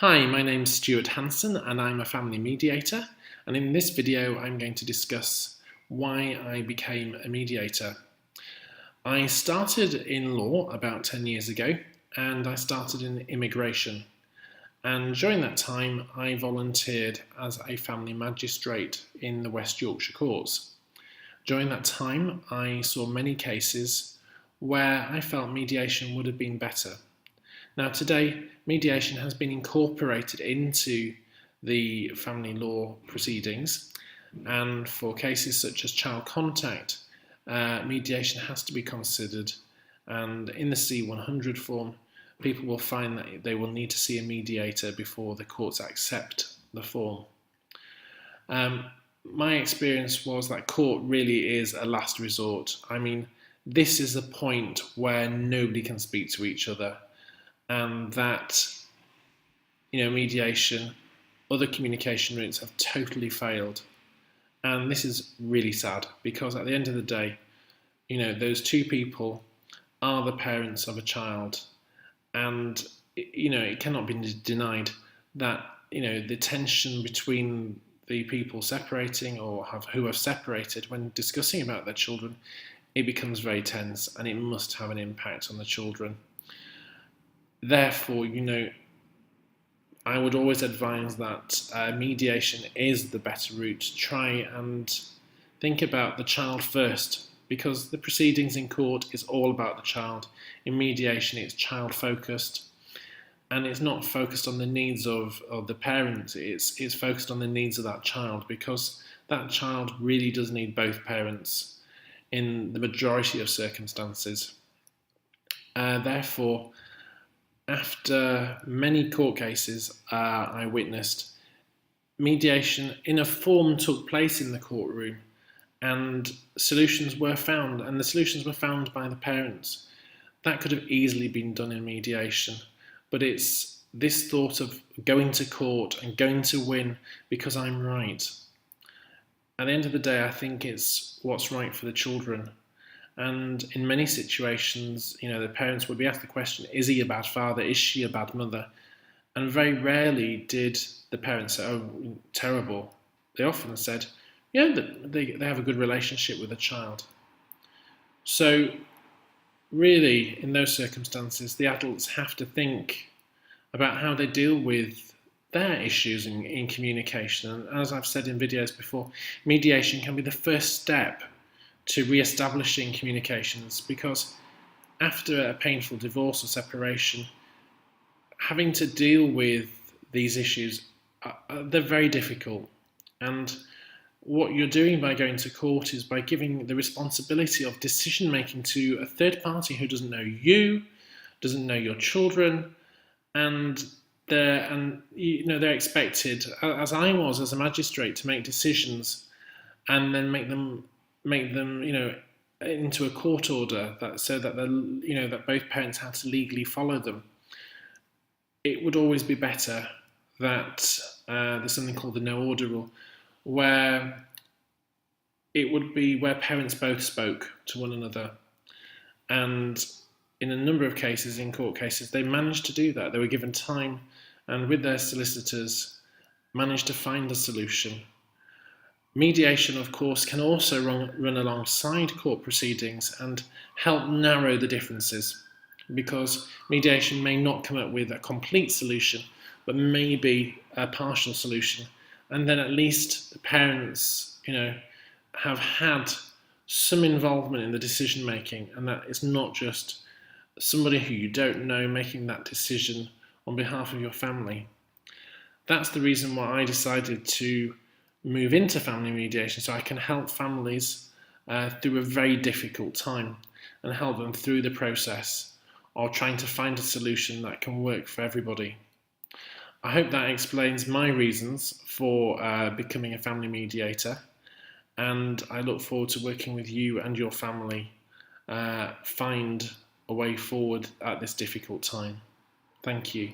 Hi, my name's Stuart Hanson and I'm a family mediator, and in this video I'm going to discuss why I became a mediator. I started in law about 10 years ago and I started in immigration, and during that time I volunteered as a family magistrate in the West Yorkshire courts. During that time I saw many cases where I felt mediation would have been better. Now today, mediation has been incorporated into the family law proceedings, and for cases such as child contact, mediation has to be considered, and in the C100 form, people will find that they will need to see a mediator before the courts accept the form. My experience was that court really is a last resort. I mean, this is a point where nobody can speak to each other, and that, mediation, other communication routes have totally failed. And this is really sad because at the end of the day, those two people are the parents of a child, and it cannot be denied that the tension between the people separating or who have separated when discussing about their children, it becomes very tense and it must have an impact on the children. Therefore, I would always advise that mediation is the better route. Try and think about the child first, because the proceedings in court is all about the child. In mediation, it's child focused, and it's not focused on the needs of the parents. It's focused on the needs of that child, because that child really does need both parents in the majority of circumstances. Therefore, after many court cases I witnessed, mediation in a form took place in the courtroom, and solutions were found, and the solutions were found by the parents. That could have easily been done in mediation, but it's this thought of going to court and going to win because I'm right. At the end of the day, I think it's what's right for the children. And in many situations, the parents would be asked the question, is he a bad father? Is she a bad mother? And very rarely did the parents say, oh, terrible. They often said, they have a good relationship with the child. So really, in those circumstances, the adults have to think about how they deal with their issues in communication. And as I've said in videos before, mediation can be the first step to re-establishing communications, because after a painful divorce or separation, having to deal with these issues, they're very difficult. And what you're doing by going to court is by giving the responsibility of decision making to a third party who doesn't know you, doesn't know your children, and they're expected, as I was as a magistrate, to make decisions and then make them into a court order so that that both parents had to legally follow them. It would always be better that there's something called the no order rule, where it would be where parents both spoke to one another, and in a number of cases, in court cases, they managed to do that. They were given time, and with their solicitors managed to find a solution. Mediation, of course, can also run alongside court proceedings and help narrow the differences, because mediation may not come up with a complete solution, but maybe a partial solution. And then at least the parents, have had some involvement in the decision making, and that it's not just somebody who you don't know making that decision on behalf of your family. That's the reason why I decided to move into family mediation, so I can help families through a very difficult time and help them through the process of trying to find a solution that can work for everybody. I hope that explains my reasons for becoming a family mediator, and I look forward to working with you and your family find a way forward at this difficult time. Thank you.